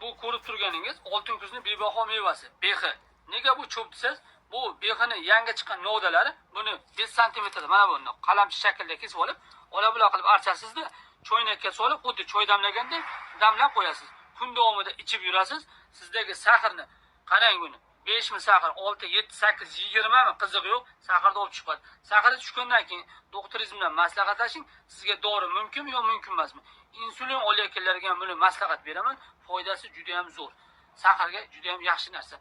bu ko'rib turganingiz oltin kuzning bebaho mevasi, behi. Nega bu cho'p desiz? Bu behini yangi chiqqan novdalari, buni 5 santimetrda mana bunday qalamchi shaklda kesib olib, ola-buloq qilib archasizda, choynakka solib, xuddi choy damlagandek damlab qo'yasiz. Kun davomida ichib yurasiz. Sizdagi sahrni qarang buni. 5 mi sahr, 6, 7, 8, 20 mi qizig'i yo'q, sahrni olib chiqadi. Sahri tushgandan keyin doktoringiz bilan maslahatlashing, sizga dori mumkinmi yo mumkin emasmi? Insulin olayotganlarga ham buni maslahat beraman. Foydasi juda ham zo'r. Sahrga juda ham yaxshi narsa.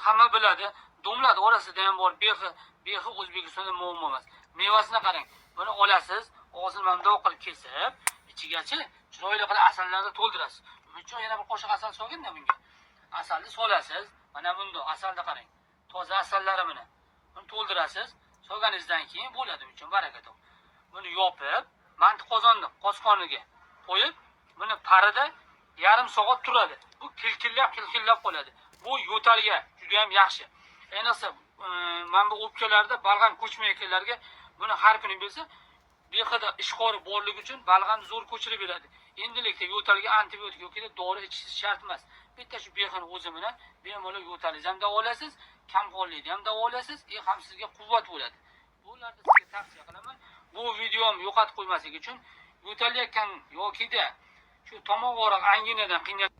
Hamma biladi, domladi orasida ham bor behi O'zbekistonda muammo emas. Mevasini qarang. Buni olasiz, og'zini mamdo qilib kesib, ichigacha chiroyli qilib asallarni to'ldirasiz. Uchun yana bir qoshiq asal solganda bunga. Asalni solasiz. Mana bunda asalni qarang. Toza asallari mana. Buni to'ldirasiz. Solganingizdan keyin bo'ladi uchun baraka top. Buni yopib, manti qozonni qozqoniga qo'yib, buni parida yarim soat turadi. Bu kilkillab qoladi. Bu yo'talga juda ham yaxshi. Ayniqsa, mana bu o'pkalarda balg'am ko'chmayotganlarga buni har kuni bersa, behida ishqori borligi uchun balg'am zo'r ko'chirib beradi. Endilikda yo'talga antibiotik yoki dori ichish shart emas. Bitta shu behini o'zi bilan bemalol yo'talingizni ham davolasiz, kamqonlikni ham davolasiz, ham sizga quvvat bo'ladi. Bularni sizga tavsiya qilaman. Bu videom yo'qotib qo'ymaslik uchun yo'talayotgan yoki-da shu tomoq og'riq anginadan qiynalib